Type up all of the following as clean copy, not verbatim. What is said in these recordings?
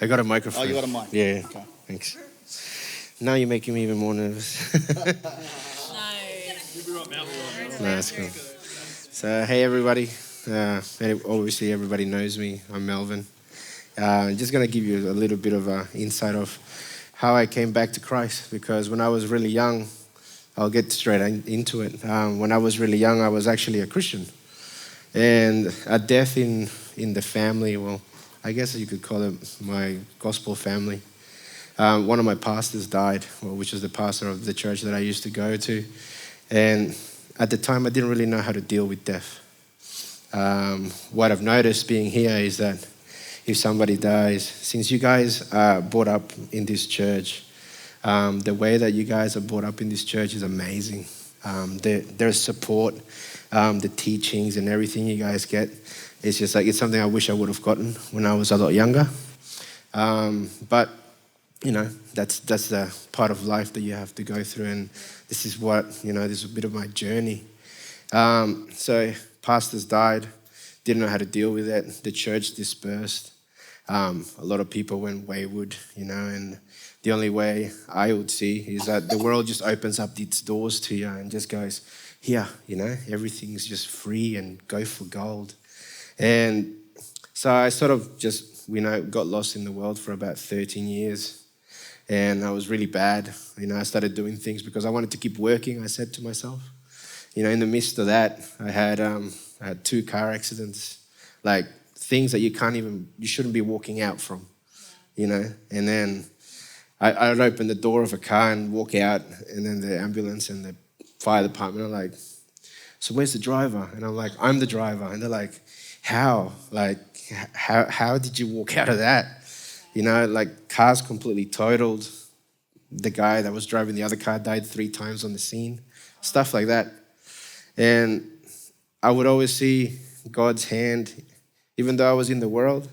I got a microphone. Oh, you got a mic? Yeah. Okay. Thanks. Now you're making me even more nervous. No, that's cool. So, hey everybody. Obviously everybody knows me. I'm Melvin. Just going to give you a little bit of an insight of how I came back to Christ, because when I was really young, I'll get straight into it. When I was really young, I was actually a Christian. And a death in the family, well, I guess you could call it my gospel family. One of my pastors died, which was the pastor of the church that I used to go to. And at the time, I didn't really know how to deal with death. What I've noticed being here is that if somebody dies, since you guys are brought up in this church, the way that you guys are brought up in this church is amazing. There's support, the teachings and everything you guys get. It's just like, it's something I wish I would have gotten when I was a lot younger. But you know, that's the part of life that you have to go through, and this is what, this is a bit of my journey. So pastors died, didn't know how to deal with it. The church dispersed. A lot of people went wayward, and the only way I would see is that the world just opens up its doors to you and just goes, here, everything's just free and go for gold. And so I sort of just, got lost in the world for about 13 years. And I was really bad. I started doing things because I wanted to keep working, I said to myself. In the midst of that, I had 2 car accidents, like things that you shouldn't be walking out from, And then I'd open the door of a car and walk out, and then the ambulance and the fire department are like, so where's the driver? And I'm like, I'm the driver. And they're like, how? Like, how did you walk out of that? Like cars completely totaled. The guy that was driving the other car died 3 times on the scene, stuff like that. And I would always see God's hand, even though I was in the world,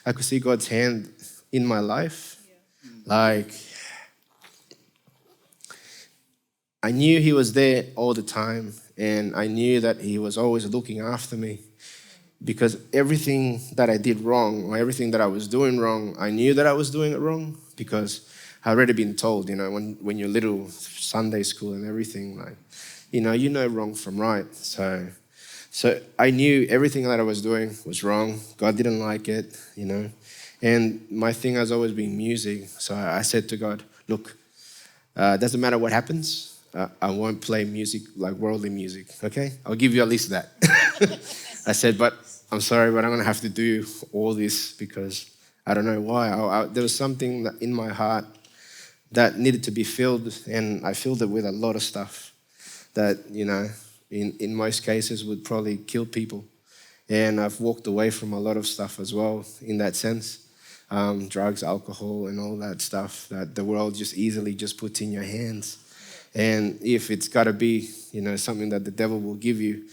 I could see God's hand in my life. Like, I knew he was there all the time, and I knew that he was always looking after me. Because everything that I did wrong, or everything that I was doing wrong, I knew that I was doing it wrong, because I'd already been told, when you're little, Sunday school and everything, like, you know wrong from right. So I knew everything that I was doing was wrong. God didn't like it, And my thing has always been music. So I said to God, look, doesn't matter what happens, I won't play music like worldly music, okay? I'll give you at least that. I said, but I'm sorry, but I'm going to have to do all this because I don't know why. There was something in my heart that needed to be filled, and I filled it with a lot of stuff that, in most cases would probably kill people. And I've walked away from a lot of stuff as well in that sense. Drugs, alcohol, and all that stuff that the world just easily just puts in your hands. And if it's got to be, something that the devil will give you,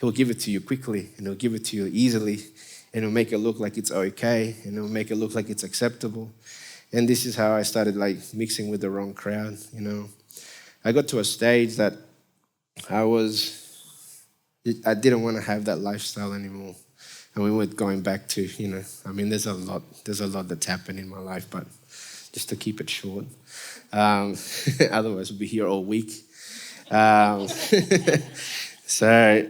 he'll give it to you quickly, and he'll give it to you easily, and he'll make it look like it's okay, and he'll make it look like it's acceptable. And this is how I started mixing with the wrong crowd, I got to a stage that I didn't want to have that lifestyle anymore. And we were going back to, there's a lot that's happened in my life, but just to keep it short. Otherwise we'll be here all week. So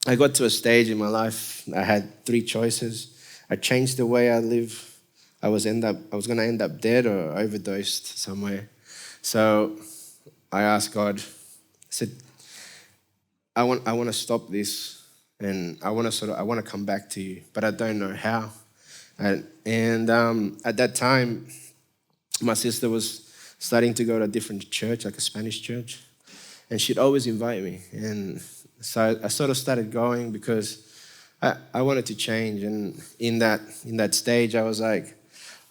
I got to a stage in my life, I had 3 choices. I changed the way I live. I was going to end up dead or overdosed somewhere. So I asked God, I said, I want to stop this, and I want to come back to you, but I don't know how. And at that time, my sister was starting to go to a different church, like a Spanish church. And she'd always invite me. And so I sort of started going because I wanted to change. And in that stage, I was like,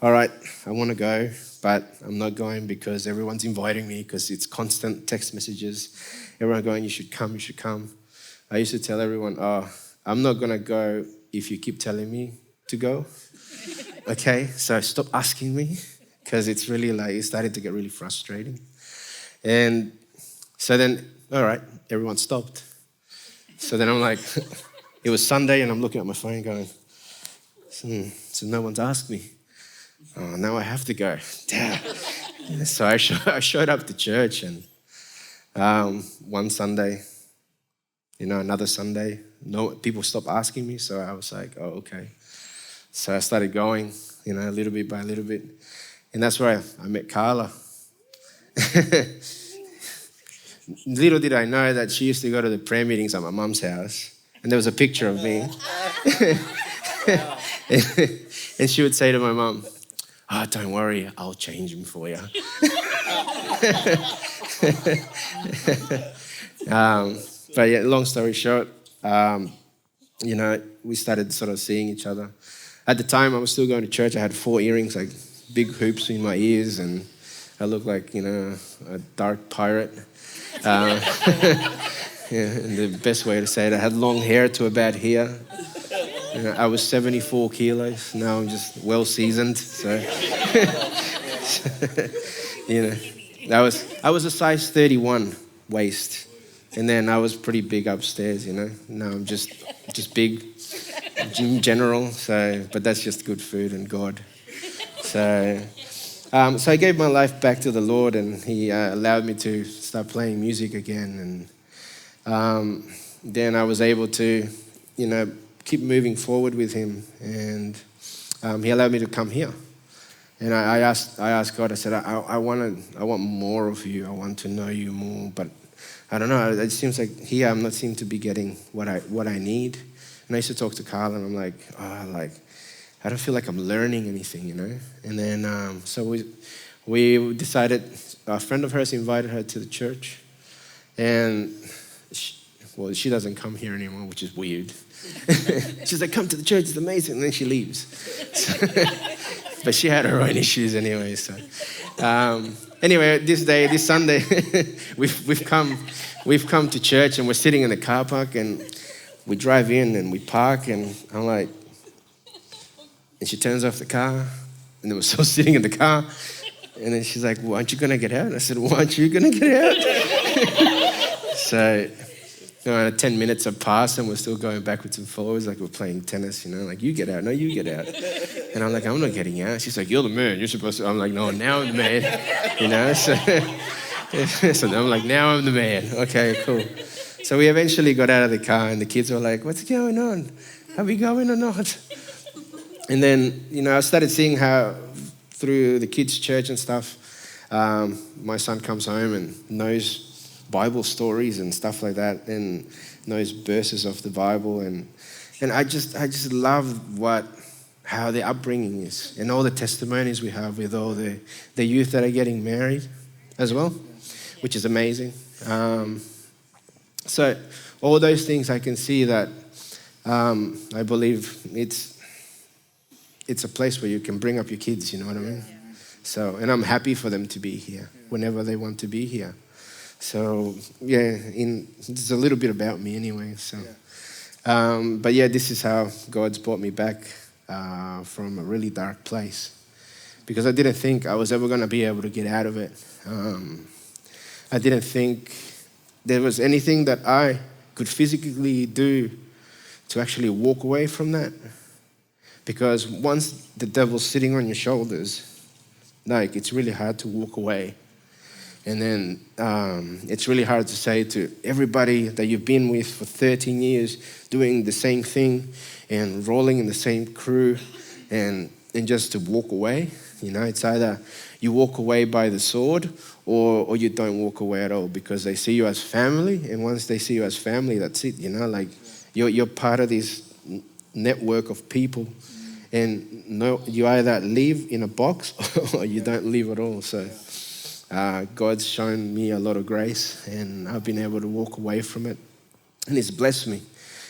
all right, I want to go, but I'm not going because everyone's inviting me, because it's constant text messages. Everyone going, you should come, you should come. I used to tell everyone, I'm not going to go if you keep telling me to go. Okay, so stop asking me, because it's really it started to get really frustrating. And so then, all right, everyone stopped. So then I'm like, it was Sunday, and I'm looking at my phone going, so no one's asked me. Oh, now I have to go. Damn. So I showed up to church, and one Sunday, another Sunday, no people stopped asking me, so I was like, oh, okay. So I started going, a little bit by little bit, and that's where I met Carla. Little did I know that she used to go to the prayer meetings at my mum's house, and there was a picture of me. And she would say to my mum, oh, don't worry, I'll change him for you. But yeah, long story short, we started sort of seeing each other. At the time, I was still going to church. I had 4 earrings, like big hoops in my ears, and I looked like, a dark pirate. And the best way to say it, I had long hair to about here. I was 74 kilos. Now I'm just well seasoned. So, I was a size 31 waist, and then I was pretty big upstairs. Now I'm just big in general. So, but that's just good food and God. So I gave my life back to the Lord, and He allowed me to start playing music again, and then I was able to, keep moving forward with Him, and He allowed me to come here. And I asked God. I said, I want more of You. I want to know You more. But I don't know. It seems like here I'm not seem to be getting what I need. And I used to talk to Carl, and I'm like, I don't feel like I'm learning anything, And then so we decided. A friend of hers invited her to the church, and she doesn't come here anymore, which is weird. She's like, come to the church, it's amazing. And then she leaves. But she had her own issues anyway. So anyway, this Sunday, we've come to church, and we're sitting in the car park, and we drive in and we park, and I'm like, and she turns off the car, and then we're still sitting in the car, and then she's like, well, aren't you gonna get out? And I said, well, aren't you gonna get out? So 10 minutes have passed, and we're still going backwards and forwards like we're playing tennis, like, you get out, no, you get out. And I'm like, I'm not getting out. She's like, you're the man, you're supposed to. I'm like, no, now I'm the man, So I'm like, now I'm the man. Okay, cool. So we eventually got out of the car, and the kids were like, what's going on? Are we going or not? And then, I started seeing how through the kids' church and stuff, my son comes home and knows Bible stories and stuff like that, and knows verses of the Bible, and I just love how their upbringing is, and all the testimonies we have with all the youth that are getting married as well, which is amazing. So all those things, I can see that I believe it's a place where you can bring up your kids, you know what I mean? So, and I'm happy for them to be here whenever they want to be here. So, yeah, it's a little bit about me anyway. So, but yeah, this is how God's brought me back from a really dark place, because I didn't think I was ever going to be able to get out of it. I didn't think there was anything that I could physically do to actually walk away from that. Because once the devil's sitting on your shoulders, like, it's really hard to walk away. And then it's really hard to say to everybody that you've been with for 13 years, doing the same thing and rolling in the same crew, and just to walk away. It's either you walk away by the sword, or you don't walk away at all, because they see you as family. And once they see you as family, that's it. Like, you're part of this network of people. And no, you either live in a box or you don't live at all. So God's shown me a lot of grace, and I've been able to walk away from it, and He's blessed me.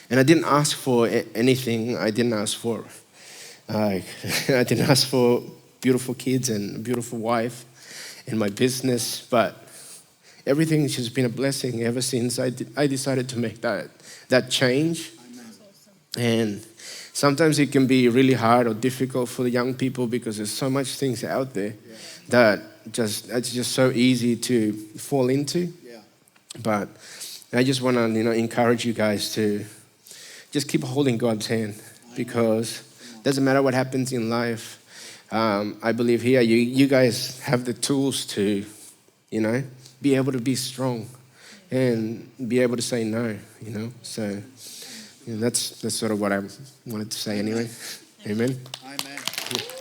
And I didn't ask for anything. I didn't ask for I didn't ask for beautiful kids and a beautiful wife and my business, but everything's just been a blessing ever since I decided to make that change. And sometimes it can be really hard or difficult for the young people, because there's so much things out there that it's just so easy to fall into. But I just want to encourage you guys to just keep holding God's hand, because it doesn't matter what happens in life. I believe here you guys have the tools to, be able to be strong and be able to say no. So that's sort of what I wanted to say anyway. Amen. Amen.